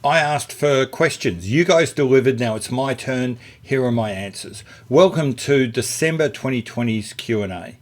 I asked for questions. You guys delivered. Now it's my turn. Here are my answers. Welcome to December 2020's Q&A.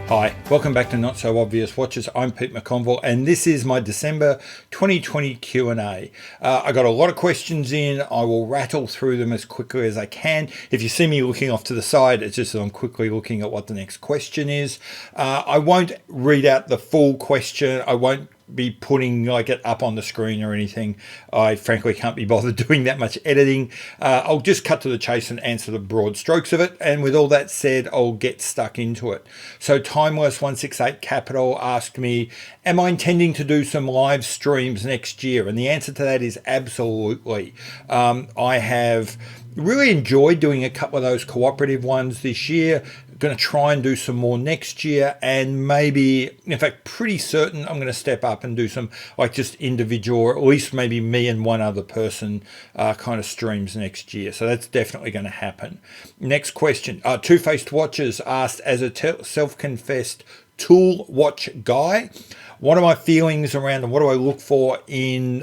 Hi, welcome back to Not So Obvious Watches. I'm Pete McConville, and this is my December 2020 Q&A. I got a lot of questions in. I will rattle through them as quickly as I can. If you see me looking off to the side, it's just that I'm quickly looking at what the next question is. I won't read out the full question. I won't be putting it up on the screen or anything. I frankly can't be bothered doing that much editing. I'll just cut to the chase and answer the broad strokes of it. And with all that said, I'll get stuck into it. So Timeless168 Capital asked me, am I intending to do some live streams next year? And the answer to that is absolutely. I have really enjoyed doing a couple of those cooperative ones this year. Going to try and do some more next year, and maybe, in fact, pretty certain I'm going to step up and do some just individual, or at least maybe me and one other person kind of streams next year. So that's definitely going to happen. Next question. Two-Faced Watches asked, as a self-confessed tool watch guy, what are my feelings around and what do I look for in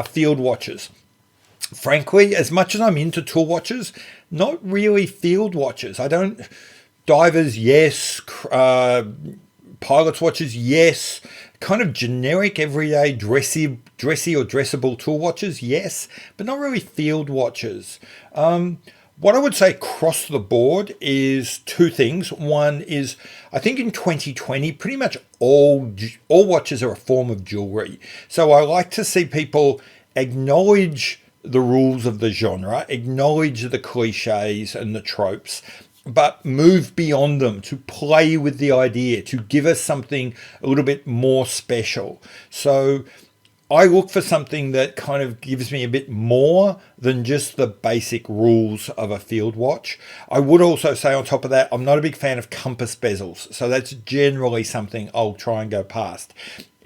field watches? Frankly, as much as I'm into tool watches, not really field watches. I don't. Divers, yes. Pilot's watches, yes. Kind of generic, everyday, dressy or dressable tool watches, yes. But not really field watches. What I would say across the board is two things. One is, I think in 2020, pretty much all watches are a form of jewelry. So I like to see people acknowledge the rules of the genre, acknowledge the cliches and the tropes, but move beyond them to play with the idea, to give us something a little bit more special. So I look for something that kind of gives me a bit more than just the basic rules of a field watch. I would also say on top of that, I'm not a big fan of compass bezels. So that's generally something I'll try and go past.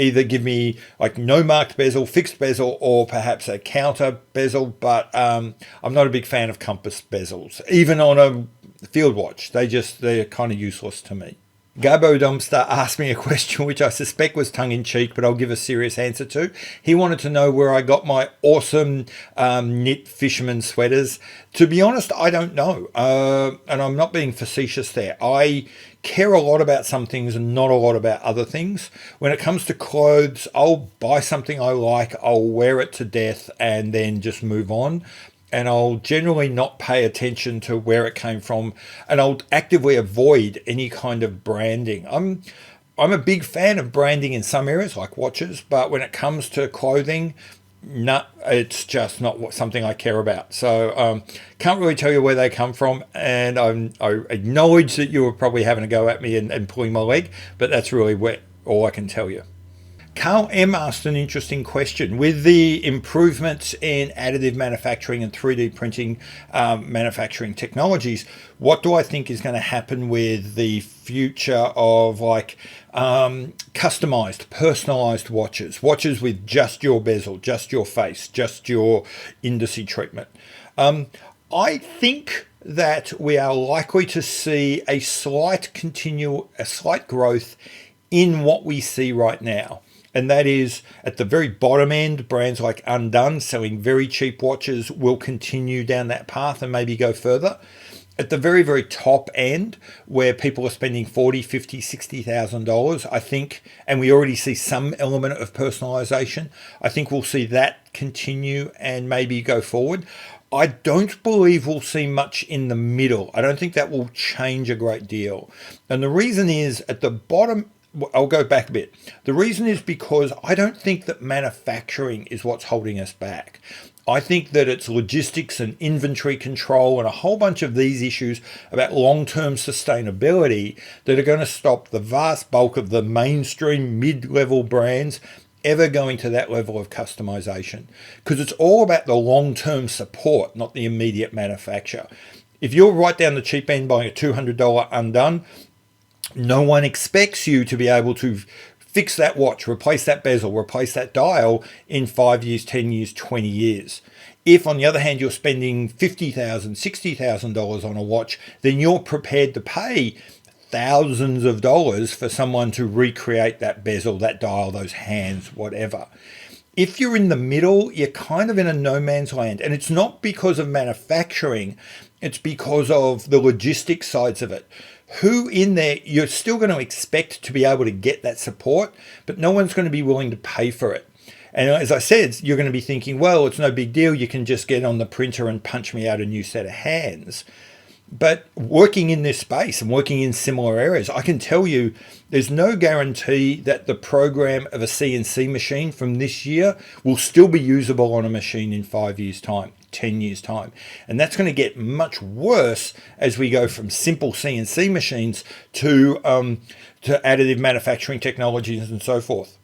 Either give me no marked bezel, fixed bezel, or perhaps a counter bezel, but I'm not a big fan of compass bezels. Even on a field watch, they're kind of useless to me. Gabo Dumpster asked me a question which I suspect was tongue-in-cheek, but I'll give a serious answer to. He wanted to know where I got my awesome knit fisherman sweaters. To be honest, I don't know, and I'm not being facetious there. I care a lot about some things and not a lot about other things. When it comes to clothes, I'll buy something I like, I'll wear it to death, and then just move on. And I'll generally not pay attention to where it came from, and I'll actively avoid any kind of branding. I'm a big fan of branding in some areas, like watches, but when it comes to clothing, no, it's just not something I care about. So can't really tell you where they come from, and I acknowledge that you were probably having a go at me and pulling my leg, but that's really all I can tell you. Carl M asked an interesting question. With the improvements in additive manufacturing and 3D printing manufacturing technologies, what do I think is going to happen with the future of customized, personalized watches with just your bezel, just your face, just your indice treatment? I think that we are likely to see a slight growth in what we see right now. And that is, at the very bottom end, brands like Undone selling very cheap watches will continue down that path and maybe go further. At the very, very top end, where people are spending $40,000, $50,000, $60,000, I think, and we already see some element of personalization, I think we'll see that continue and maybe go forward. I don't believe we'll see much in the middle. I don't think that will change a great deal. And the reason is, at the bottom, I'll go back a bit. The reason is because I don't think that manufacturing is what's holding us back. I think that it's logistics and inventory control and a whole bunch of these issues about long-term sustainability that are going to stop the vast bulk of the mainstream mid-level brands ever going to that level of customization, because it's all about the long-term support, not the immediate manufacture. If you're right down the cheap end buying a $200 Undone, no one expects you to be able to Fix that watch, replace that bezel, replace that dial in 5 years, 10 years, 20 years. If, on the other hand, you're spending $50,000, $60,000 on a watch, then you're prepared to pay thousands of dollars for someone to recreate that bezel, that dial, those hands, whatever. If you're in the middle, you're kind of in a no man's land. And it's not because of manufacturing, it's because of the logistics sides of it. Who in there, you're still going to expect to be able to get that support, but no one's going to be willing to pay for it. And as I said, you're going to be thinking, well, it's no big deal. You can just get on the printer and punch me out a new set of hands. But working in this space and working in similar areas, I can tell you there's no guarantee that the program of a CNC machine from this year will still be usable on a machine in 5 years' time, 10 years' time. And that's going to get much worse as we go from simple CNC machines to additive manufacturing technologies and so forth.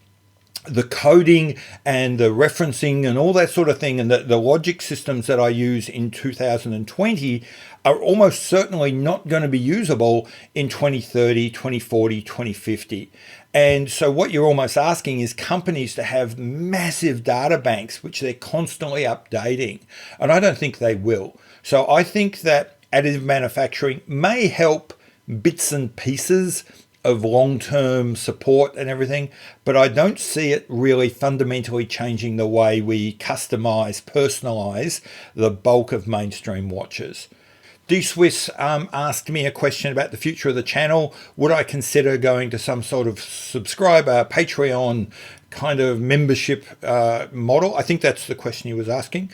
The coding and the referencing and all that sort of thing and the logic systems that I use in 2020 are almost certainly not going to be usable in 2030, 2040, 2050. And so what you're almost asking is companies to have massive data banks, which they're constantly updating. And I don't think they will. So I think that additive manufacturing may help bits and pieces of long-term support and everything, but I don't see it really fundamentally changing the way we customize, personalize the bulk of mainstream watches. D-Swiss asked me a question about the future of the channel. Would I consider going to some sort of subscriber, Patreon kind of membership model? I think that's the question he was asking.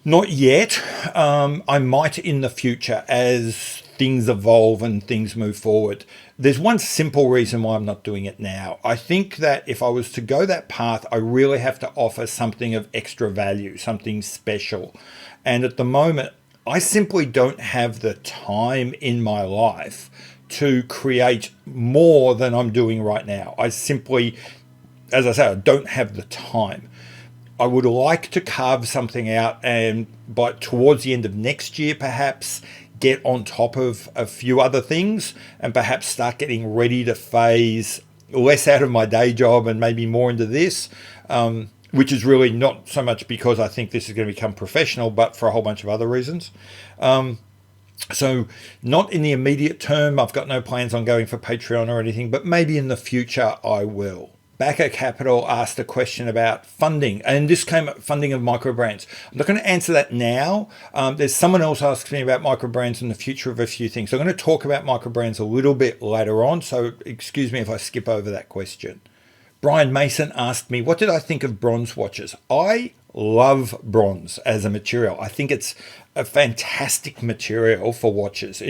Not yet. I might in the future as things evolve and things move forward. There's one simple reason why I'm not doing it now. I think that if I was to go that path, I really have to offer something of extra value, something special. And at the moment, I simply don't have the time in my life to create more than I'm doing right now. I simply, as I say, I don't have the time. I would like to carve something out and towards the end of next year, perhaps, get on top of a few other things and perhaps start getting ready to phase less out of my day job and maybe more into this, which is really not so much because I think this is going to become professional, but for a whole bunch of other reasons. So not in the immediate term. I've got no plans on going for Patreon or anything, but maybe in the future I will. Backer Capital asked a question about funding, and this came up funding of microbrands. I'm not going to answer that now. There's someone else asked me about microbrands and the future of a few things. So I'm going to talk about microbrands a little bit later on, so excuse me if I skip over that question. Brian Mason asked me, what did I think of bronze watches? I love bronze as a material. I think it's a fantastic material for watches.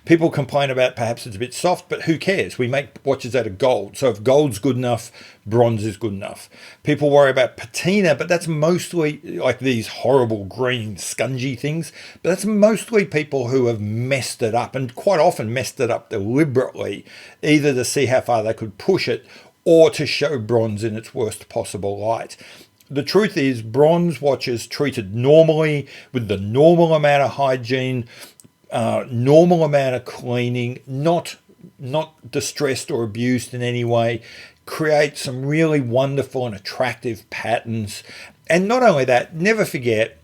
People complain about perhaps it's a bit soft, but who cares? We make watches out of gold. So if gold's good enough, bronze is good enough. People worry about patina, but that's mostly like these horrible green scungy things. But that's mostly people who have messed it up, and quite often messed it up deliberately, either to see how far they could push it or to show bronze in its worst possible light. The truth is, bronze watches treated normally with the normal amount of hygiene, normal amount of cleaning, not distressed or abused in any way, create some really wonderful and attractive patterns. And not only that, never forget,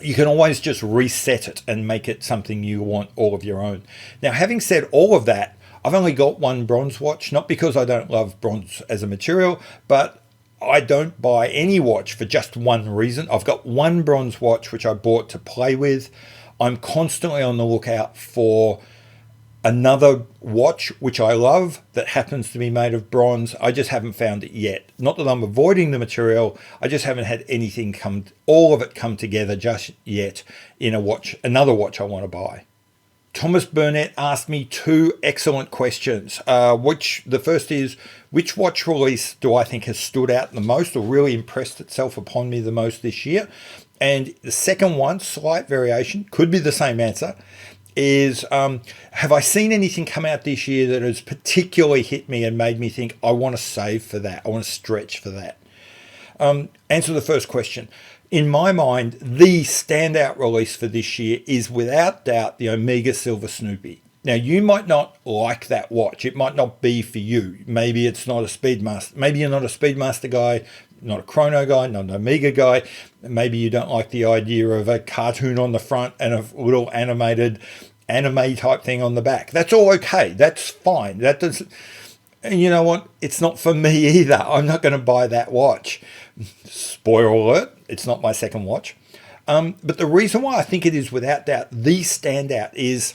you can always just reset it and make it something you want all of your own. Now, having said all of that, I've only got one bronze watch, not because I don't love bronze as a material, but I don't buy any watch for just one reason. I've got one bronze watch which I bought to play with. I'm constantly on the lookout for another watch which I love that happens to be made of bronze. I just haven't found it yet. Not that I'm avoiding the material, I just haven't had anything all of it come together just yet in another watch I want to buy. Thomas Burnett asked me two excellent questions. The first is, which watch release do I think has stood out the most or really impressed itself upon me the most this year? And the second one, slight variation, could be the same answer, is have I seen anything come out this year that has particularly hit me and made me think I want to save for that, I want to stretch for that? Answer the first question. In my mind, the standout release for this year is without doubt the Omega Silver Snoopy. Now, you might not like that watch. It might not be for you. Maybe it's not a Speedmaster. Maybe you're not a Speedmaster guy, not a chrono guy, not an Omega guy. Maybe you don't like the idea of a cartoon on the front and a little animated anime type thing on the back. That's all okay. That's fine. That does. And you know what? It's not for me either. I'm not going to buy that watch. Spoiler alert, it's not my second watch. But the reason why I think it is without doubt the standout is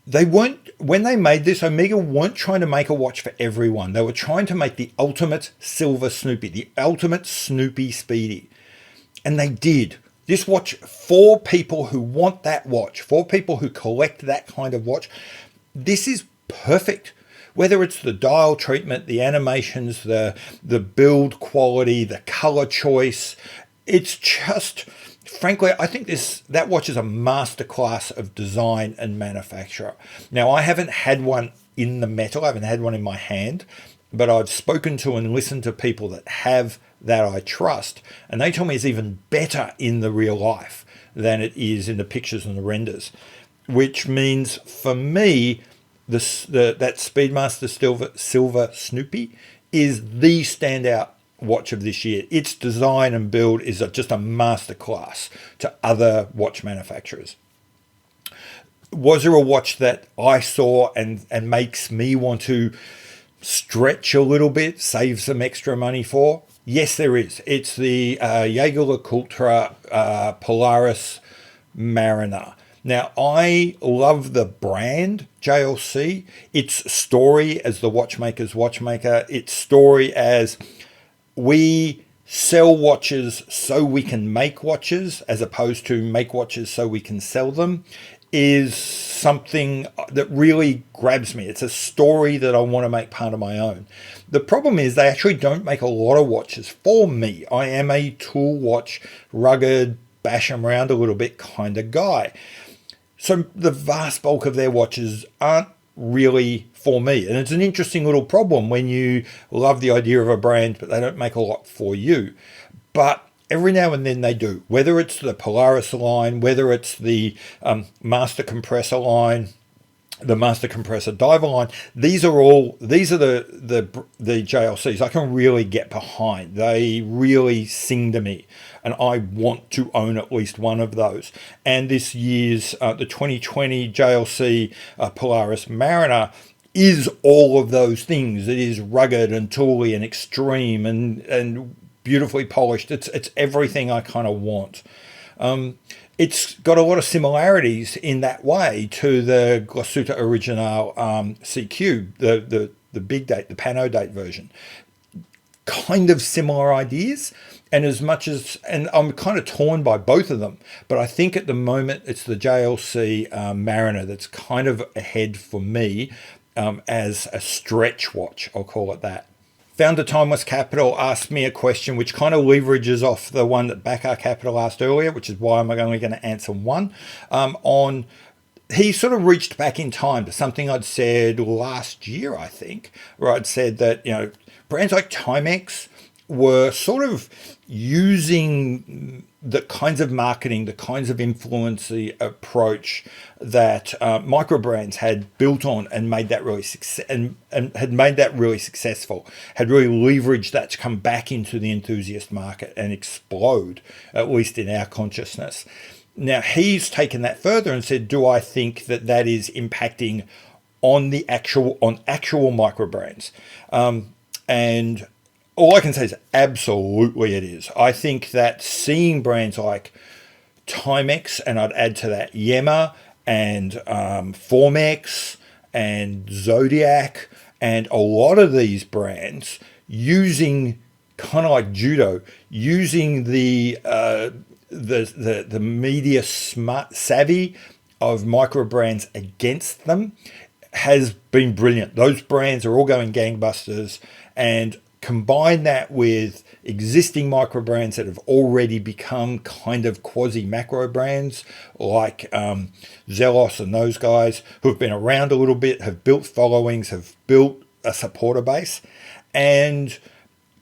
when they made this, Omega weren't trying to make a watch for everyone. They were trying to make the ultimate silver Snoopy, the ultimate Snoopy Speedy. And they did. This watch, for people who want that watch, for people who collect that kind of watch, this is perfect. Whether it's the dial treatment, the animations, the build quality, the color choice, it's just, frankly, I think that watch is a masterclass of design and manufacture. Now, I haven't had one in the metal. I haven't had one in my hand, but I've spoken to and listened to people that have that I trust, and they tell me it's even better in the real life than it is in the pictures and the renders, which means for me, that Speedmaster Silver Snoopy is the standout watch of this year. Its design and build is just a masterclass to other watch manufacturers. Was there a watch that I saw and makes me want to stretch a little bit, save some extra money for? Yes, there is. It's the Jaeger-LeCoultre Polaris Mariner. Now, I love the brand JLC. Its story as the watchmaker's watchmaker, its story as we sell watches so we can make watches as opposed to make watches so we can sell them, is something that really grabs me. It's a story that I want to make part of my own. The problem is they actually don't make a lot of watches for me. I am a tool watch, rugged, bash them around a little bit kind of guy. So the vast bulk of their watches aren't really for me. And it's an interesting little problem when you love the idea of a brand, but they don't make a lot for you. But every now and then they do, whether it's the Polaris line, whether it's the Master Compressor line, the Master Compressor Diver line. These are the JLCs I can really get behind. They really sing to me, and I want to own at least one of those. And this year's the 2020 JLC Polaris Mariner is all of those things. It is rugged and tooly and extreme and beautifully polished. It's everything I kind of want. It's got a lot of similarities in that way to the Glasuta Original CQ, the big date, the Pano date version. Kind of similar ideas, and and I'm kind of torn by both of them, but I think at the moment it's the JLC Mariner that's kind of ahead for me as a stretch watch, I'll call it that. Founder Timeless Capital asked me a question which kind of leverages off the one that Backar Capital asked earlier, which is why I'm only going to answer one. He sort of reached back in time to something I'd said last year, I think, where I'd said that, brands like Timex were sort of using the kinds of marketing, the kinds of influencer approach that micro brands had built on and made that really and had made that really successful, had really leveraged that to come back into the enthusiast market and explode, at least in our consciousness. Now he's taken that further and said, do I think that is impacting on actual micro brands? And all I can say is absolutely it is. I think that seeing brands like Timex, and I'd add to that Yema and Formex and Zodiac, and a lot of these brands using, kind of like judo, using the media smart savvy of micro brands against them has been brilliant. Those brands are all going gangbusters, and combine that with existing micro brands that have already become kind of quasi macro brands like Zelos and those guys who have been around a little bit, have built followings, have built a supporter base, and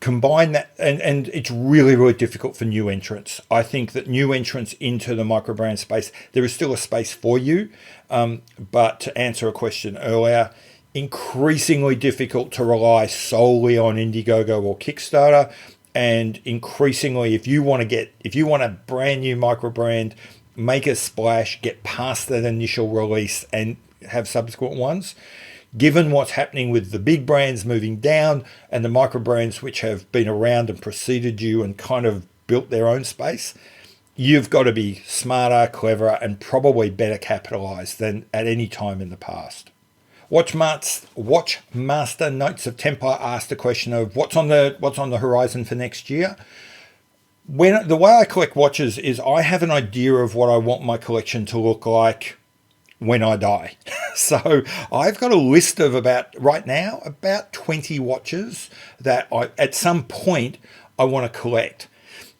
combine that, and it's really, really difficult for new entrants. I think that new entrants into the micro brand space, there is still a space for you. But to answer a question earlier, increasingly difficult to rely solely on Indiegogo or Kickstarter. And increasingly, if you want a brand new micro brand, make a splash, get past that initial release and have subsequent ones. Given what's happening with the big brands moving down and the micro brands which have been around and preceded you and kind of built their own space, you've got to be smarter, cleverer, and probably better capitalized than at any time in the past. Watchmaster Notes of Templar asked a question of what's on the horizon for next year. The way I collect watches is I have an idea of what I want my collection to look like when I die. So I've got a list of about 20 watches that at some point I want to collect.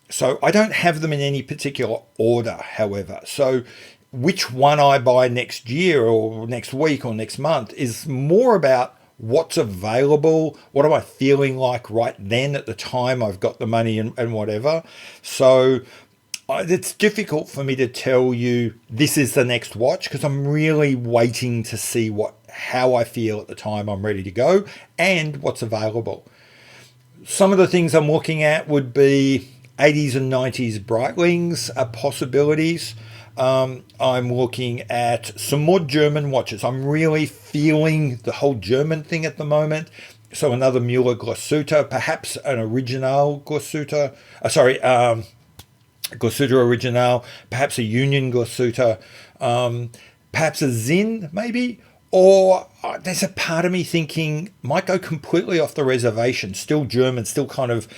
So I don't have them in any particular order, however. So which one I buy next year or next week or next month is more about what's available, what am I feeling like right then at the time I've got the money and whatever. So it's difficult for me to tell you this is the next watch because I'm really waiting to see how I feel at the time I'm ready to go and what's available. Some of the things I'm looking at would be 80s and 90s Breitlings are possibilities. I'm looking at some more German watches. I'm really feeling the whole German thing at the moment. So another Müller Glashütte, perhaps an original Glashütte. Glashütte Original, perhaps a Union Glashütte, perhaps a Zinn maybe. Or there's a part of me thinking might go completely off the reservation. Still German, still kind of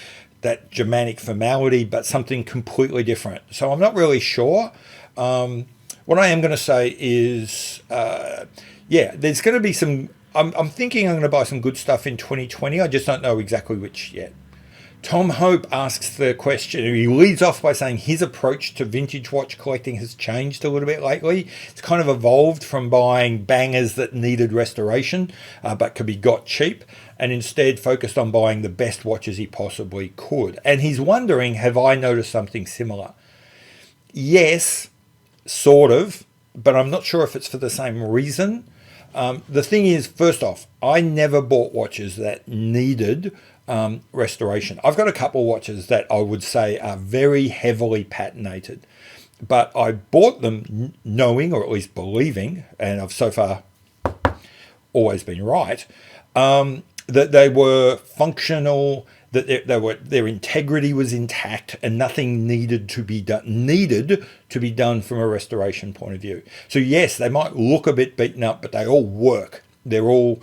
that Germanic formality, but something completely different. So I'm not really sure. What I am going to say is, there's going to be some, I'm thinking I'm going to buy some good stuff in 2020. I just don't know exactly which yet. Tom Hope asks the question, he leads off by saying his approach to vintage watch collecting has changed a little bit lately. It's kind of evolved from buying bangers that needed restoration, but could be got cheap, and instead focused on buying the best watches he possibly could. And he's wondering, have I noticed something similar? Yes, sort of, but I'm not sure if it's for the same reason. The thing is, first off, I never bought watches that needed restoration. I've got a couple watches that I would say are very heavily patinated, but I bought them knowing, or at least believing, and I've so far always been right, that they were functional, that their integrity was intact, and nothing needed to be done from a restoration point of view. So yes, they might look a bit beaten up, but they all work. They're all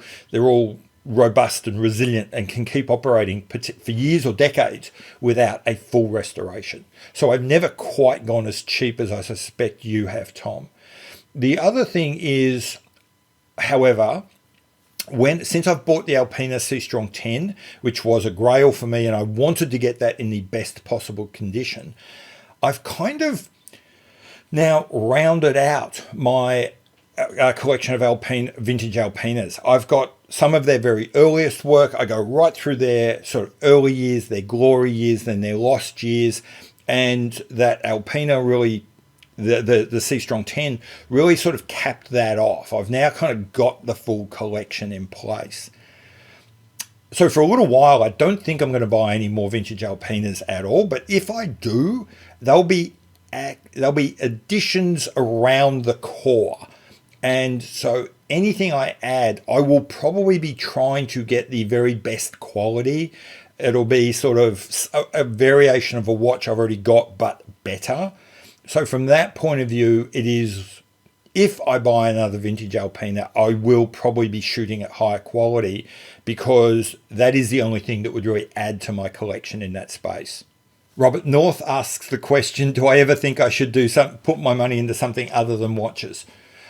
robust and resilient and can keep operating for years or decades without a full restoration. So I've never quite gone as cheap as I suspect you have, Tom. The other thing is, however, since I've bought the Alpena C Strong 10, which was a grail for me, and I wanted to get that in the best possible condition, I've kind of now rounded out my collection of vintage Alpenas. I've got some of their very earliest work. I go right through their sort of early years, their glory years, then their lost years, and that Alpena really, the C Strong 10 really sort of capped that off. I've now kind of got the full collection in place. So for a little while, I don't think I'm going to buy any more vintage Alpenas at all, but if I do, they'll be additions around the core. And so anything I add, I will probably be trying to get the very best quality. It'll be sort of a variation of a watch I've already got, but better. So from that point of view, it is, if I buy another vintage Alpena, I will probably be shooting at higher quality because that is the only thing that would really add to my collection in that space. Robert North asks the question, do I ever think I should put my money into something other than watches?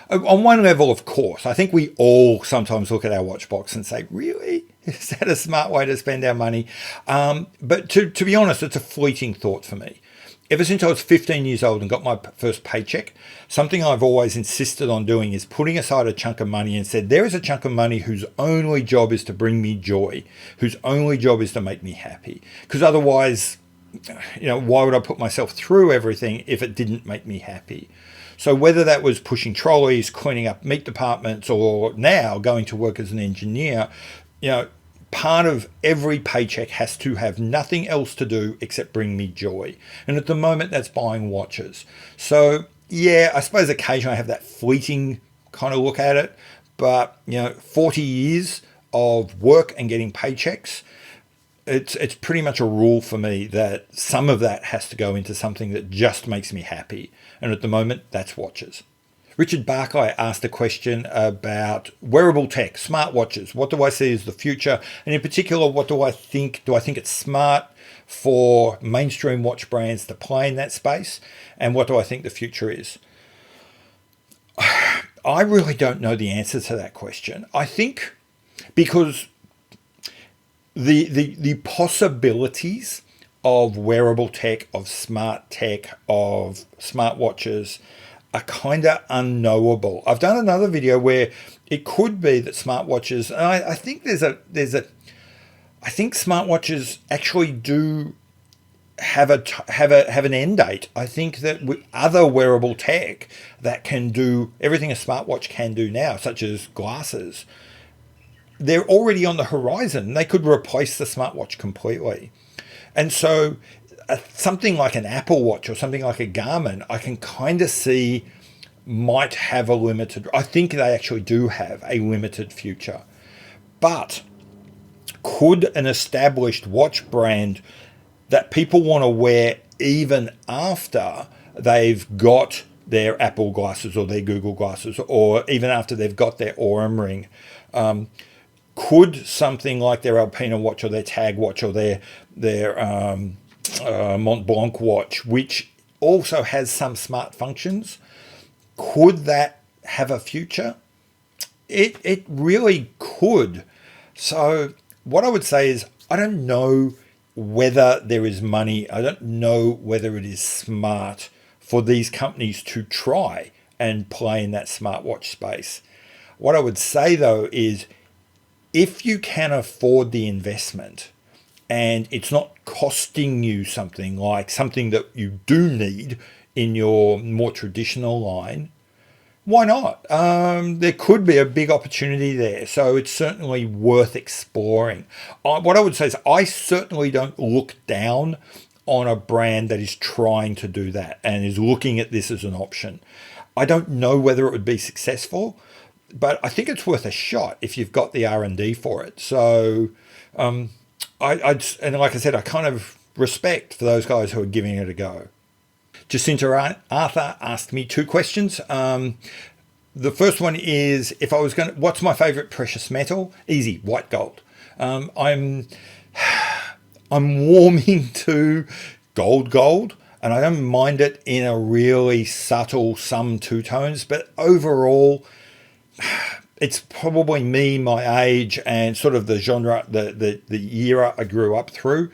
On one level, of course, I think we all sometimes look at our watch box and say, really? Is that a smart way to spend our money? But to be honest, it's a fleeting thought for me. ever since I was 15 years old and got my first paycheck, something I've always insisted on doing is putting aside a chunk of money and said, there is a chunk of money whose only job is to bring me joy, whose only job is to make me happy. Because otherwise, why would I put myself through everything if it didn't make me happy? So whether that was pushing trolleys, cleaning up meat departments, or now going to work as an engineer, part of every paycheck has to have nothing else to do except bring me joy. And at the moment, that's buying watches. So yeah, I suppose occasionally I have that fleeting kind of look at it. But 40 years of work and getting paychecks, it's pretty much a rule for me that some of that has to go into something that just makes me happy. And at the moment, that's watches. Richard Barclay asked a question about wearable tech, smartwatches. What do I see as the future? And in particular, what do I think? Do I think it's smart for mainstream watch brands to play in that space? And what do I think the future is? I really don't know the answer to that question. I think because the possibilities of wearable tech, of smart tech, of smartwatches are kind of unknowable. I've done another video where it could be that smartwatches, and I think I think smartwatches actually do have an end date. I think that with other wearable tech that can do everything a smartwatch can do now, such as glasses, they're already on the horizon. They could replace the smartwatch completely. And so something like an Apple Watch or something like a Garmin, I can kind of see might have a limited, I think they actually do have a limited future. But could an established watch brand that people want to wear even after they've got their Apple glasses or their Google glasses, or even after they've got their Oura ring, could something like their Alpena watch or their Tag watch or their Mont Blanc watch, which also has some smart functions, could that have a future? It really could. So what I would say is, I don't know whether there is money. I don't know whether it is smart for these companies to try and play in that smartwatch space. What I would say though is, if you can afford the investment and it's not costing you something that you do need in your more traditional line, why not? There could be a big opportunity there. So it's certainly worth exploring. What I would say is, I certainly don't look down on a brand that is trying to do that and is looking at this as an option. I don't know whether it would be successful, but I think it's worth a shot if you've got the R&D for it. So and like I said, I kind of respect for those guys who are giving it a go. Jacinta Arthur asked me two questions. The first one is, what's my favorite precious metal? Easy, white gold. I'm warming to gold, and I don't mind it in a really subtle, some two tones, but overall, it's probably me, my age, and sort of the genre, the era I grew up through.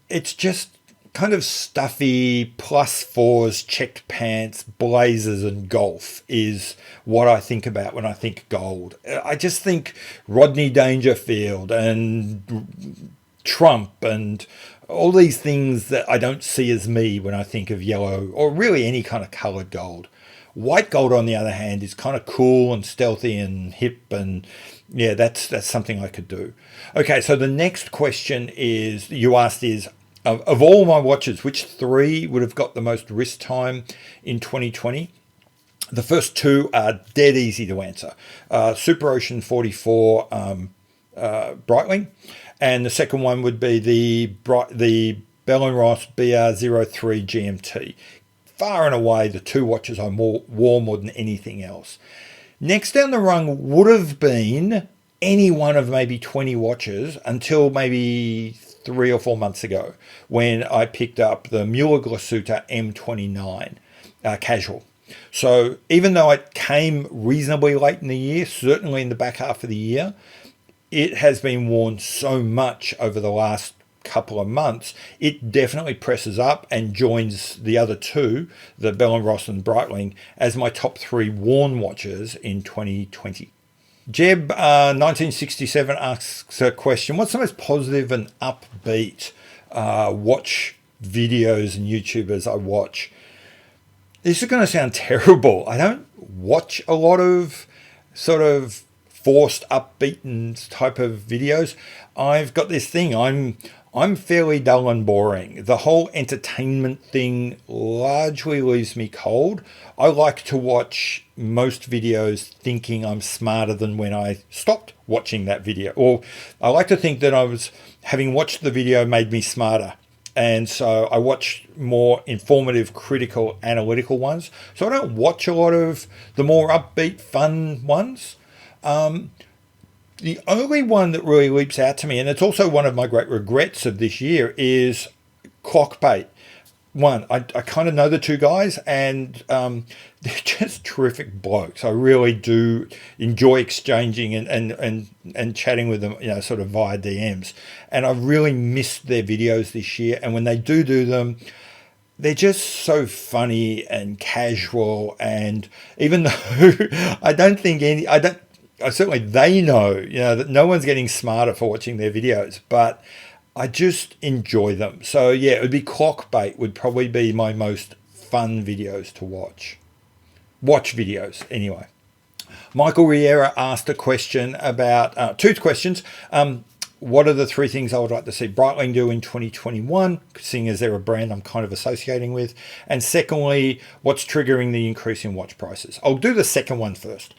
It's just kind of stuffy, +4s, checked pants, blazers, and golf is what I think about when I think gold. I just think Rodney Dangerfield and Trump and all these things that I don't see as me when I think of yellow or really any kind of colored gold. White gold, on the other hand, is kind of cool and stealthy and hip, and yeah, that's something I could do. Okay, so the next question you asked is, of all my watches, which three would have got the most wrist time in 2020? The first two are dead easy to answer. Super Ocean 44 Breitling, and the second one would be the Bell & Ross BR03 GMT. Far and away the two watches I wore more than anything else. Next down the rung would have been any one of maybe 20 watches until maybe 3 or 4 months ago, when I picked up the Mueller Glasuta M29 casual. So even though it came reasonably late in the year, certainly in the back half of the year, it has been worn so much over the last couple of months, it definitely presses up and joins the other two, the Bell & Ross and Breitling, as my top 3 worn watches in 2020. Jeb, 1967, asks a question: what's the most positive and upbeat watch videos and YouTubers I watch? This is going to sound terrible. I don't watch a lot of sort of forced upbeat type of videos. I've got this thing. I'm fairly dull and boring. The whole entertainment thing largely leaves me cold. I like to watch most videos thinking I'm smarter than when I stopped watching that video. Or I like to think that having watched the video made me smarter. And so I watch more informative, critical, analytical ones. So I don't watch a lot of the more upbeat, fun ones. The only one that really leaps out to me, and it's also one of my great regrets of this year, is Clockbait. One, I kind of know the two guys, and they're just terrific blokes. I really do enjoy exchanging and chatting with them, sort of via DMs. And I really missed their videos this year. And when they do them, they're just so funny and casual. And even though certainly they know, that no one's getting smarter for watching their videos, but I just enjoy them. So yeah, it would be Clockbait would probably be my most fun videos to watch. Watch videos, anyway. Michael Riera asked a question about, 2 questions. What are the 3 things I would like to see Breitling do in 2021, seeing as they're a brand I'm kind of associating with? And secondly, what's triggering the increase in watch prices? I'll do the second one first.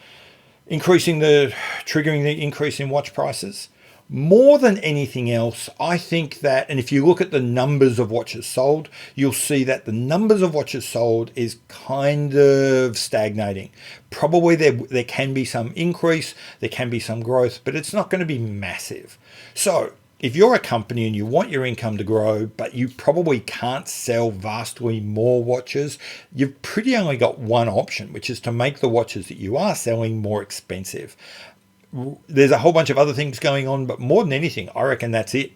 Triggering the increase in watch prices. More than anything else, I think that, and if you look at the numbers of watches sold, you'll see that the numbers of watches sold is kind of stagnating. Probably there can be some increase, there can be some growth, but it's not going to be massive. So if you're a company and you want your income to grow, but you probably can't sell vastly more watches, you've pretty only got one option, which is to make the watches that you are selling more expensive. There's a whole bunch of other things going on, but more than anything, I reckon that's it.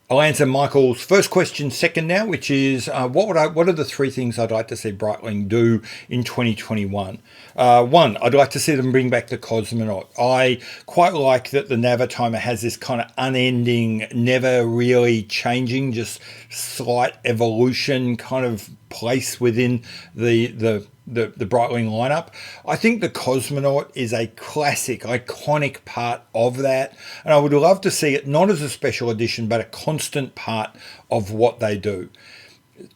I'll answer Michael's first question second now, which is what are the 3 things I'd like to see Breitling do in 2021? One, I'd like to see them bring back the Cosmonaut. I quite like that the Navitimer has this kind of unending, never really changing, just slight evolution kind of place within the Breitling lineup. I think the Cosmonaut is a classic, iconic part of that, and I would love to see it not as a special edition, but a constant part of what they do.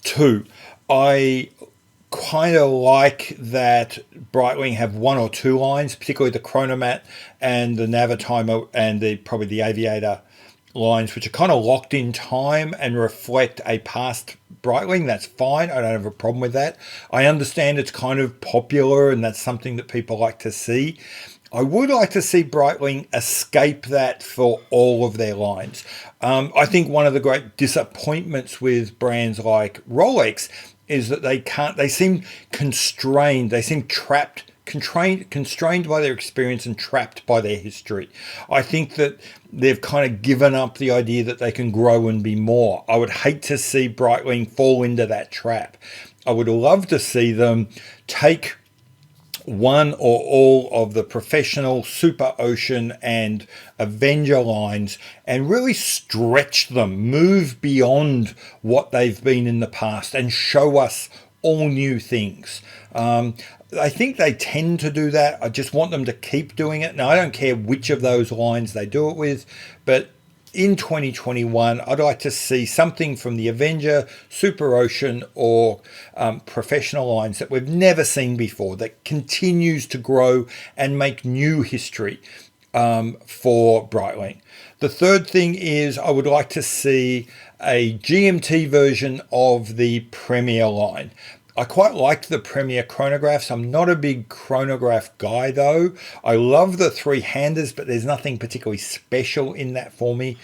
2, I kind of like that Breitling have 1 or 2 lines, particularly the Chronomat and the Navitimer and probably the Aviator lines, which are kind of locked in time and reflect a past Breitling. That's fine. I don't have a problem with that. I understand it's kind of popular and that's something that people like to see. I would like to see Breitling escape that for all of their lines. I think one of the great disappointments with brands like Rolex is that they seem constrained. They seem trapped, constrained by their experience and trapped by their history. I think that they've kind of given up the idea that they can grow and be more. I would hate to see Breitling fall into that trap. I would love to see them take one or all of the professional Super Ocean and Avenger lines and really stretch them, move beyond what they've been in the past and show us all new things. I think they tend to do that. I just want them to keep doing it. Now, I don't care which of those lines they do it with, but in 2021, I'd like to see something from the Avenger, Super Ocean, or professional lines that we've never seen before, that continues to grow and make new history for Breitling. The third thing is I would like to see a GMT version of the Premier line. I quite liked the Premier chronographs. I'm not a big chronograph guy though. I love the 3-handers, but there's nothing particularly special in that for me.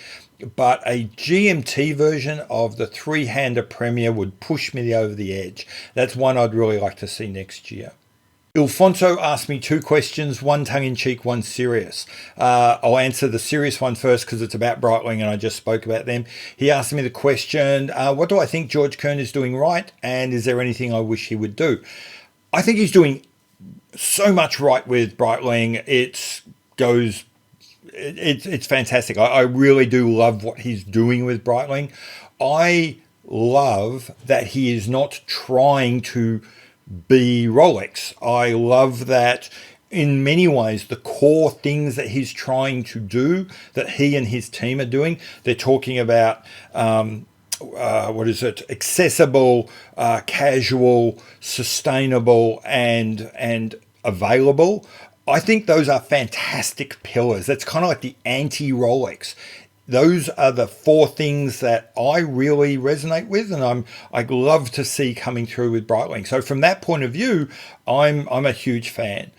But a GMT version of the 3-hander Premier would push me over the edge. That's one I'd really like to see next year. Ilfonso asked me two questions, one tongue-in-cheek, one serious. I'll answer the serious one first because it's about Breitling and I just spoke about them. He asked me the question, what do I think George Kern is doing right, and is there anything I wish he would do? I think he's doing so much right with Breitling. It's fantastic. I really do love what he's doing with Breitling. I love that he is not trying to be Rolex. I love that in many ways the core things that he's trying to do, that he and his team are doing, they're talking about what is it? Accessible, casual, sustainable, and available. I think those are fantastic pillars. That's kind of like the anti-Rolex. Those are the four things that I really resonate with, and I love to see coming through with Breitling. So from that point of view, I'm a huge fan.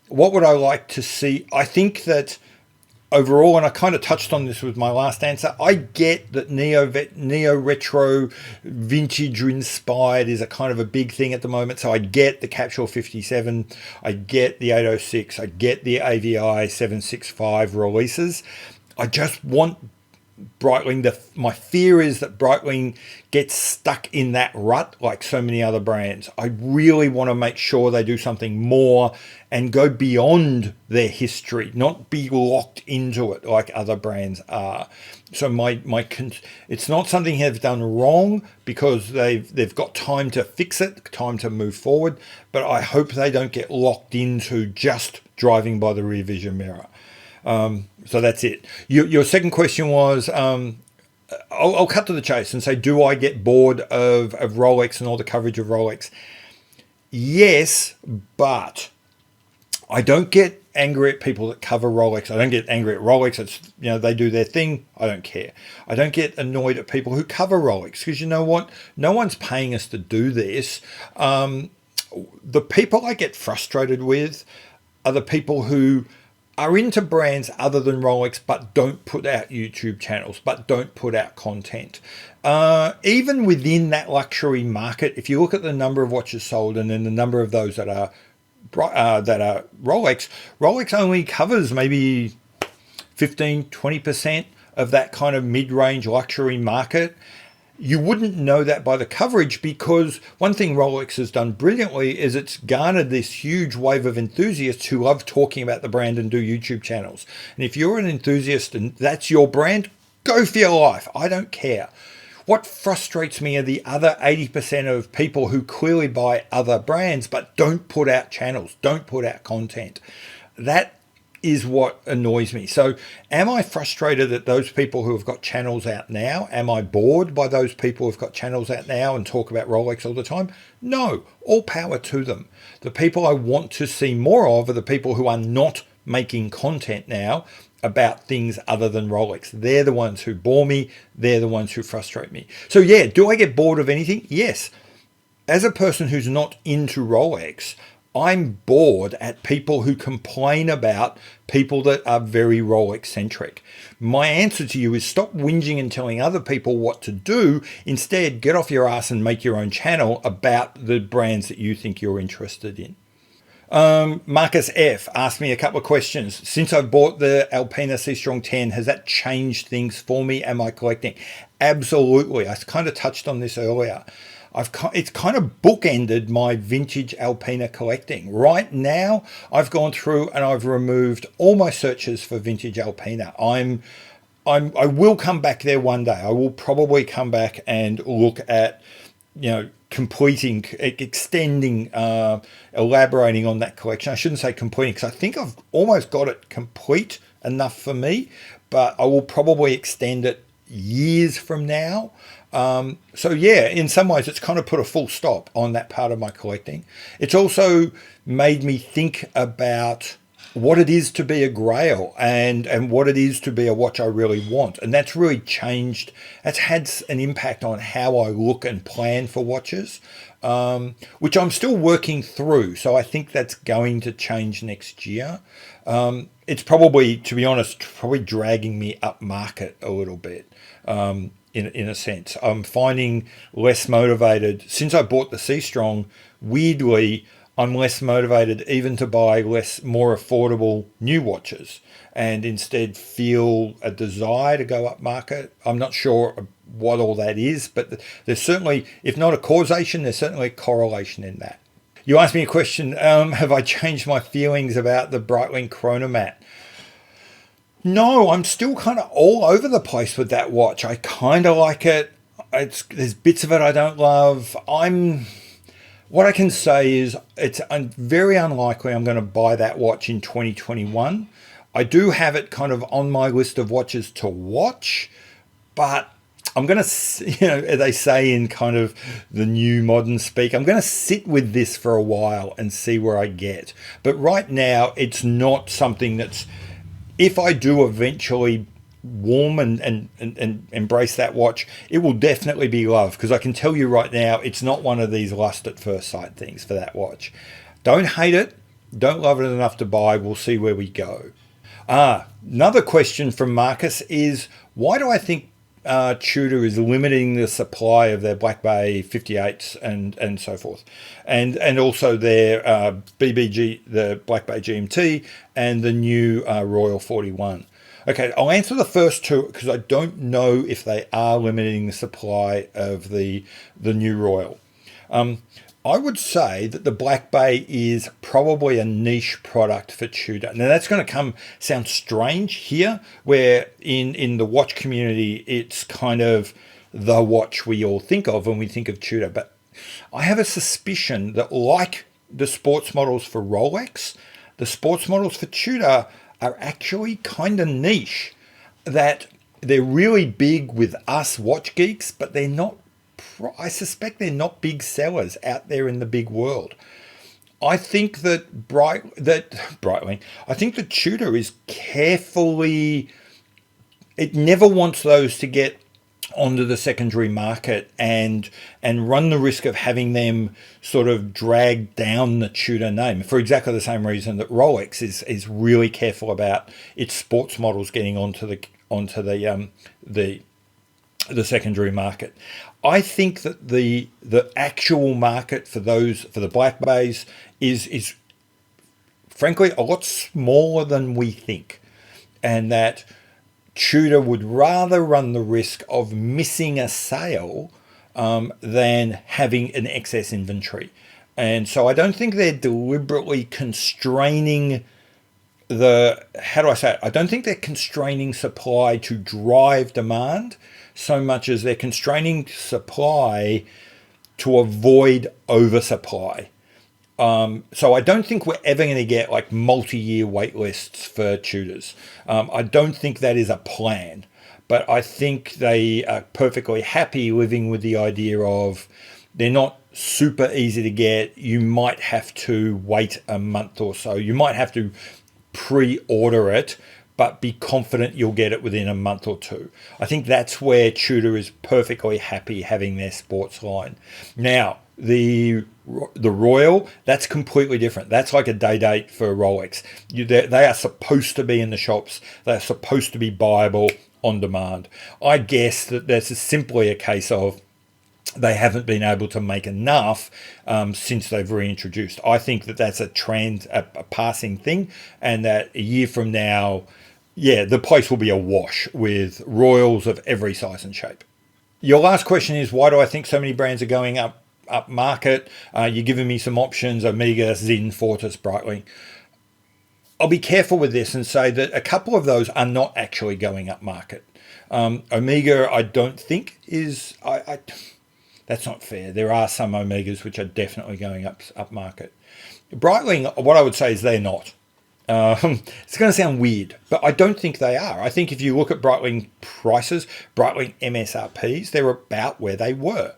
What would I like to see? I think that overall, and I kind of touched on this with my last answer, I get that neo retro vintage inspired is a kind of a big thing at the moment. So I get the Capsule 57, I get the 806, I get the AVI 765 releases. I just want Breitling, my fear is that Breitling gets stuck in that rut like so many other brands. I really want to make sure they do something more and go beyond their history, not be locked into it like other brands are. So it's not something they've done wrong, because they've got time to fix it, time to move forward. But I hope they don't get locked into just driving by the rear vision mirror. So that's it. Your second question was, I'll cut to the chase and say, do I get bored of Rolex and all the coverage of Rolex? Yes, but I don't get angry at people that cover Rolex. I don't get angry at Rolex. It's, they do their thing. I don't care. I don't get annoyed at people who cover Rolex, because you know what? No one's paying us to do this. The people I get frustrated with are the people who are into brands other than Rolex, but don't put out YouTube channels, but don't put out content. Even within that luxury market, if you look at the number of watches sold and then the number of those that are Rolex only covers maybe 15-20% of that kind of mid-range luxury market. You wouldn't know that by the coverage, because one thing Rolex has done brilliantly is it's garnered this huge wave of enthusiasts who love talking about the brand and do YouTube channels. And if you're an enthusiast and that's your brand, go for your life. I don't care. What frustrates me are the other 80% of people who clearly buy other brands but don't put out channels, don't put out content. That is what annoys me. So am I frustrated at those people who have got channels out now? Am I bored by those people who've got channels out now and talk about Rolex all the time? No, all power to them. The people I want to see more of are the people who are not making content now about things other than Rolex. They're the ones who bore me. They're the ones who frustrate me. So yeah, do I get bored of anything? Yes. As a person who's not into Rolex, I'm bored at people who complain about people that are very Rolex centric. My answer to you is stop whinging and telling other people what to do. Instead, get off your ass and make your own channel about the brands that you think you're interested in. Marcus F asked me a couple of questions. Since I've bought the Alpena C Strong 10, has that changed things for me? Am I collecting? Absolutely. I kind of touched on this earlier. It's kind of bookended my vintage Alpena collecting. Right now, I've gone through and I've removed all my searches for vintage Alpena. I will come back there one day. I will probably come back and look at, completing, extending, elaborating on that collection. I shouldn't say completing, because I think I've almost got it complete enough for me, but I will probably extend it years from now. So yeah, in some ways it's kind of put a full stop on that part of my collecting. It's also made me think about what it is to be a grail and what it is to be a watch I really want. And that's really changed. That's had an impact on how I look and plan for watches, which I'm still working through. So I think that's going to change next year. It's probably, to be honest, probably dragging me up market a little bit. In a sense, I'm finding less motivated since I bought the C Strong. Weirdly, I'm less motivated even to buy more affordable new watches, and instead feel a desire to go up market. I'm not sure what all that is, but there's certainly, if not a causation, there's certainly a correlation in that. You asked me a question, have I changed my feelings about the Breitling Chronomat? No, I'm still kind of all over the place with that watch. I kind of like it. There's bits of it I don't love. What I can say is it's very unlikely I'm going to buy that watch in 2021. I do have it kind of on my list of watches to watch, but I'm going to, as they say in kind of the new modern speak, I'm going to sit with this for a while and see where I get. But right now, it's not something that's, if I do eventually warm and embrace that watch, it will definitely be love, because I can tell you right now, it's not one of these lust at first sight things for that watch. Don't hate it, don't love it enough to buy. We'll see where we go. Another question from Marcus is, why do I think Tudor is limiting the supply of their Black Bay 58s and so forth, and also their BBG, the Black Bay GMT, and the new Royal 41? Okay, I'll answer the first two because I don't know if they are limiting the supply of the new Royal. I would say that the Black Bay is probably a niche product for Tudor. Now that's going to sound strange here, where in the watch community, it's kind of the watch we all think of when we think of Tudor. But I have a suspicion that, like the sports models for Rolex, the sports models for Tudor are actually kind of niche, that they're really big with us watch geeks, but they're not, I suspect they're not big sellers out there in the big world. I think that Breitling, I think that Tudor is carefully, it never wants those to get onto the secondary market and run the risk of having them sort of drag down the Tudor name, for exactly the same reason that Rolex is really careful about its sports models getting onto the secondary market. I think that the actual market for the Black Bays is frankly a lot smaller than we think, and that Tudor would rather run the risk of missing a sale than having an excess inventory. And so I don't think they're deliberately constraining I don't think they're constraining supply to drive demand so much as they're constraining supply to avoid oversupply. So I don't think we're ever going to get like multi-year wait lists for Tudors. I don't think that is a plan, but I think they are perfectly happy living with the idea of they're not super easy to get. You might have to wait a month or so. You might have to pre-order it, but be confident you'll get it within a month or two. I think that's where Tudor is perfectly happy having their sports line. Now, the Royal, that's completely different. That's like a day date for Rolex. They are supposed to be in the shops. They're supposed to be buyable on demand. I guess that this is simply a case of they haven't been able to make enough since they've reintroduced. I think that that's a passing thing, and that a year from now, yeah, the place will be awash with Royals of every size and shape. Your last question is, why do I think so many brands are going up market? You're giving me some options: Omega, Zinn, Fortis, Breitling. I'll be careful with this and say that a couple of those are not actually going up market. Omega, I don't think is. That's not fair. There are some Omegas which are definitely going up market. Breitling, what I would say is they're not. It's going to sound weird, but I don't think they are. I think if you look at Breitling prices, Breitling MSRPs, they're about where they were.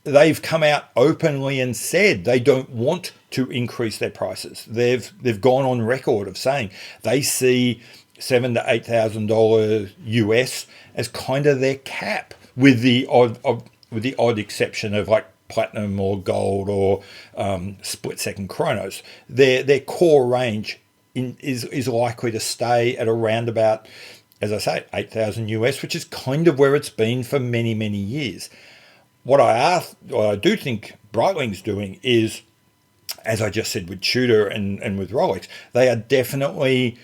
They've come out openly and said they don't want to increase their prices. They've gone on record of saying they see $7,000 to $8,000 US as kind of their cap, with the odd exception of like platinum or gold or split second chronos. Their core range is likely to stay at around about, as I say, 8,000 US, which is kind of where it's been for many, many years. What I do think Breitling's doing is as I just said with Tudor and with Rolex, they are definitely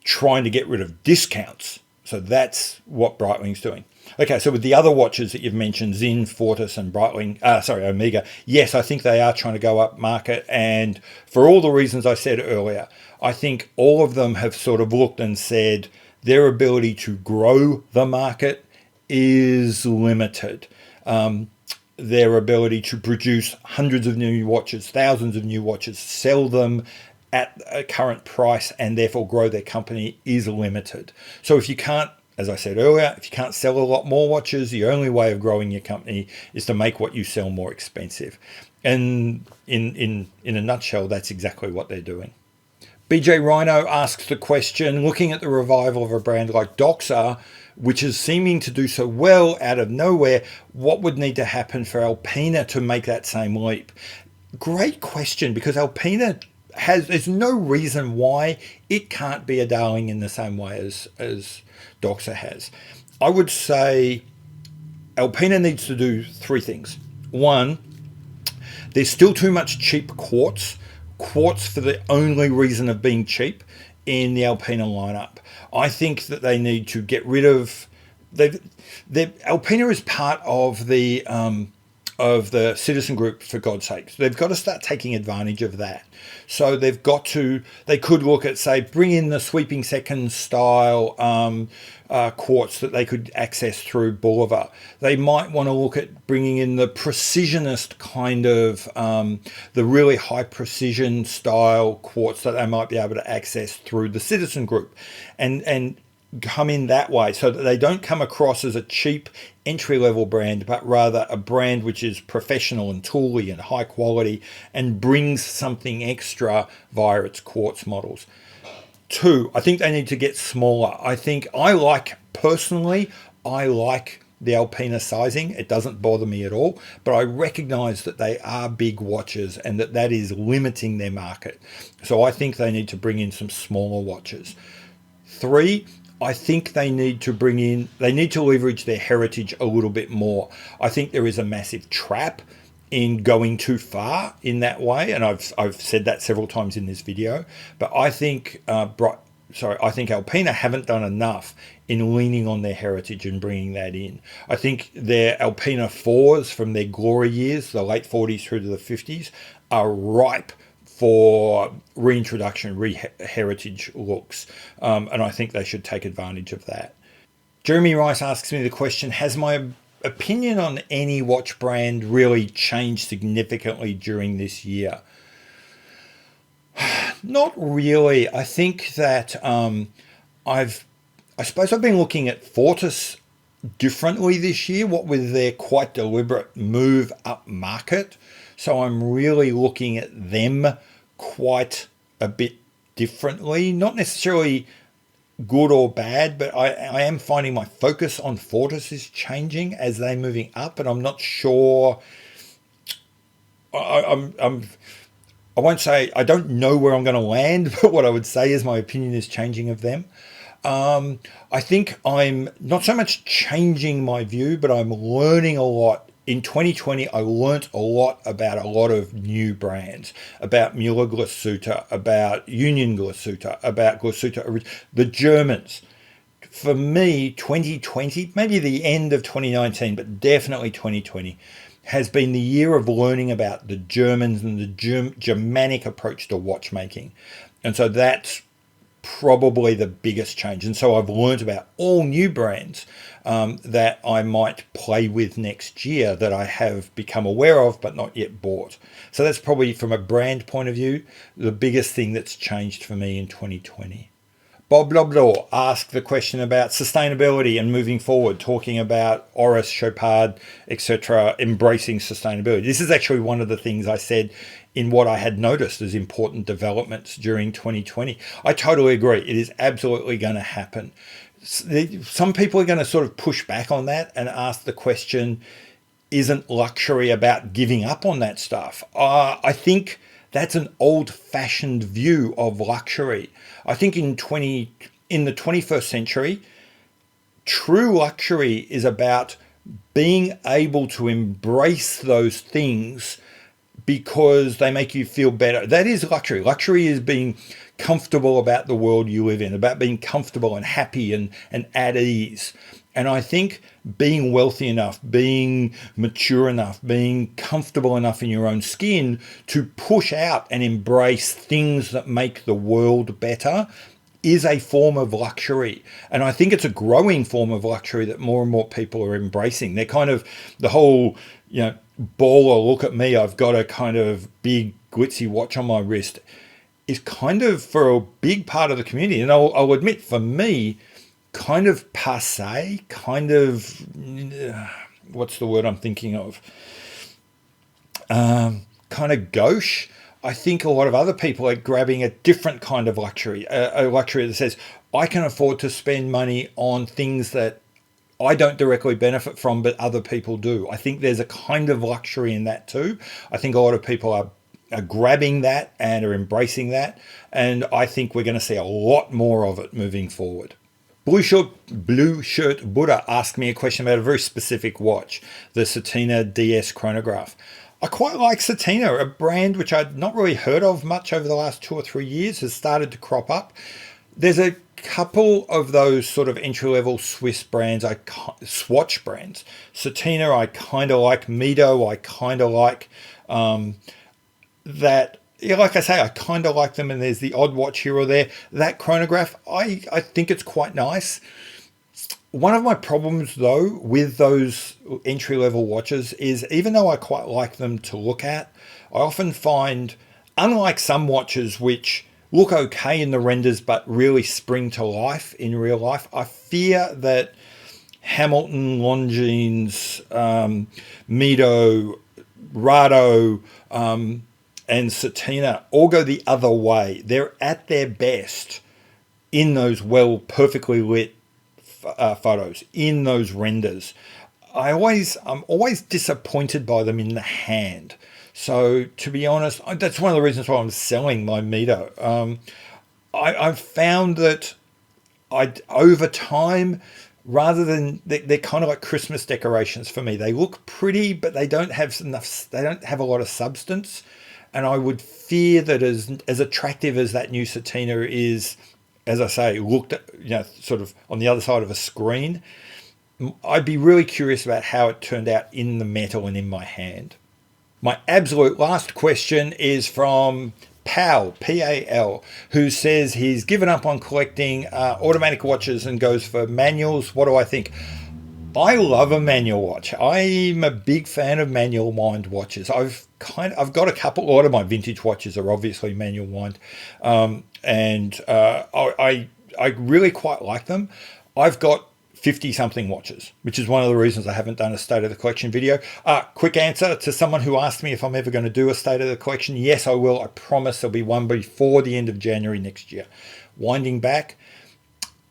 trying to get rid of discounts. So that's what Breitling's doing. Okay, so with the other watches that you've mentioned, Zinn, Fortis, and Omega, yes, I think they are trying to go up market. And for all the reasons I said earlier, I think all of them have sort of looked and said their ability to grow the market is limited. Their ability to produce hundreds of new watches, thousands of new watches, sell them at a current price, and therefore grow their company is limited. So if you can't, as I said earlier, if you can't sell a lot more watches, the only way of growing your company is to make what you sell more expensive. And in a nutshell, that's exactly what they're doing. BJ Rhino asks the question, looking at the revival of a brand like Doxa, which is seeming to do so well out of nowhere, what would need to happen for Alpena to make that same leap? Great question, because Alpena there's no reason why it can't be a darling in the same way as Doxa has. I would say Alpena needs to do three things. One, there's still too much cheap quartz for the only reason of being cheap in the Alpena lineup. I think that they need to get rid of Alpena is part of the citizen group, for God's sake. So they've got to start taking advantage of that. So they could look at, say, bring in the sweeping second style quartz that they could access through Boulevard. They might want to look at bringing in the precisionist kind of, the really high precision style quartz that they might be able to access through the citizen group, and come in that way, so that they don't come across as a cheap entry-level brand, but rather a brand which is professional and tooly and high quality and brings something extra via its quartz models. Two, I think they need to get smaller. Personally, I like the Alpena sizing. It doesn't bother me at all, but I recognize that they are big watches and that is limiting their market. So I think they need to bring in some smaller watches. Three, I think they need to leverage their heritage a little bit more. I think there is a massive trap in going too far in that way, and I've said that several times in this video. But I think Alpena haven't done enough in leaning on their heritage and bringing that in. I think their Alpena 4s from their glory years, the late 40s through to the 50s, are ripe for reintroduction, heritage looks, and I think they should take advantage of that. Jeremy Rice asks me the question, has my opinion on any watch brand really changed significantly during this year? Not really. I think that I suppose I've been looking at Fortis differently this year, what with their quite deliberate move up market. So I'm really looking at them quite a bit differently, not necessarily good or bad, but I am finding my focus on Fortis is changing as they're moving up, and I'm not sure. I won't say I don't know where I'm going to land, but what I would say is my opinion is changing of them. I think I'm not so much changing my view, but I'm learning a lot. In 2020, I learnt a lot about a lot of new brands, about Müller Glasuta, about Union Glasuta, about Glasuta, the Germans. For me, 2020, maybe the end of 2019, but definitely 2020, has been the year of learning about the Germans and the Germanic approach to watchmaking. And so that's probably the biggest change. And so I've learned about all new brands that I might play with next year that I have become aware of but not yet bought. So that's probably, from a brand point of view, the biggest thing that's changed for me in 2020. Bob Loblaw asked the question about sustainability and moving forward, talking about Oris, Chopard, etc., embracing sustainability. This is actually one of the things I said in what I had noticed as important developments during 2020. I totally agree. It is absolutely going to happen. Some people are going to sort of push back on that and ask the question, isn't luxury about giving up on that stuff? I think that's an old-fashioned view of luxury. I think in the 21st century, true luxury is about being able to embrace those things because they make you feel better. That is luxury. Luxury is being comfortable about the world you live in, about being comfortable and happy and at ease. And I think being wealthy enough, being mature enough, being comfortable enough in your own skin to push out and embrace things that make the world better is a form of luxury. And I think it's a growing form of luxury that more and more people are embracing. They're kind of the whole, baller, look at me, I've got a kind of big glitzy watch on my wrist, is kind of, for a big part of the community, and I'll admit, for me, kind of passe, kind of, what's the word I'm thinking of? Kind of gauche. I think a lot of other people are grabbing a different kind of luxury, a luxury that says, I can afford to spend money on things that I don't directly benefit from, but other people do. I think there's a kind of luxury in that too. I think a lot of people are grabbing that and are embracing that. And I think we're going to see a lot more of it moving forward. Blue Shirt Buddha asked me a question about a very specific watch, the Satina DS chronograph. I quite like Satina, a brand which I'd not really heard of much over the last 2 or 3 years, has started to crop up. There's a couple of those sort of entry-level Swiss brands, Swatch brands. Satina I kind of like, Mido I kind of like. That, like I say, I kind of like them, and there's the odd watch here or there. That chronograph, I think it's quite nice. One of my problems, though, with those entry-level watches is, even though I quite like them to look at, I often find, unlike some watches which look okay in the renders but really spring to life in real life, I fear that Hamilton, Longines, Mido, Rado, and Satina all go the other way. They're at their best in those perfectly lit photos, in those renders. I'm always disappointed by them in the hand. So to be honest, that's one of the reasons why I'm selling my Mido. I've found that over time, rather than, they're kind of like Christmas decorations for me. They look pretty, but they don't have enough. They don't have a lot of substance. And I would fear that as attractive as that new Satina is, as I say, looked at, sort of on the other side of a screen, I'd be really curious about how it turned out in the metal and in my hand. My absolute last question is from Pal, P-A-L, who says he's given up on collecting automatic watches and goes for manuals. What do I think? I love a manual watch. I'm a big fan of manual wind watches. I've got a lot of my vintage watches are obviously manual wind, and I really quite like them. I've got 50-something watches, which is one of the reasons I haven't done a State of the Collection video. Quick answer to someone who asked me if I'm ever going to do a State of the Collection. Yes, I will. I promise there'll be one before the end of January next year. Winding back,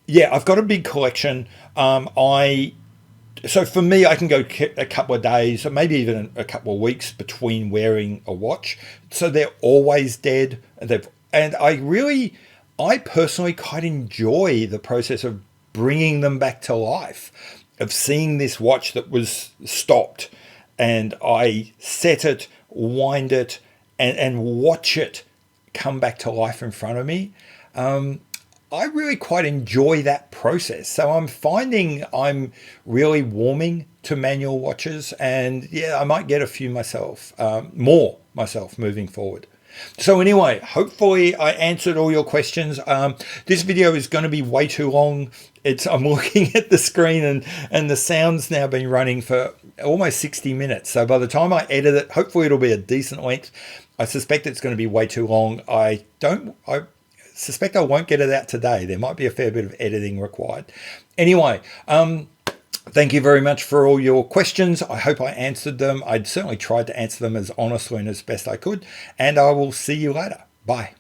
yeah, I've got a big collection. So for me, I can go a couple of days, or maybe even a couple of weeks between wearing a watch. So they're always dead. And I personally quite enjoy the process of bringing them back to life, of seeing this watch that was stopped, and I set it, wind it, and watch it come back to life in front of me. I really quite enjoy that process. So I'm finding I'm really warming to manual watches, and yeah, I might get a few myself, more myself moving forward. So anyway, hopefully I answered all your questions. This video is going to be way too long. I'm looking at the screen and the sound's now been running for almost 60 minutes. So by the time I edit it, hopefully it'll be a decent length. I suspect it's going to be way too long. I suspect I won't get it out today. There might be a fair bit of editing required. Anyway, thank you very much for all your questions. I hope I answered them. I'd certainly tried to answer them as honestly and as best I could. And I will see you later. Bye.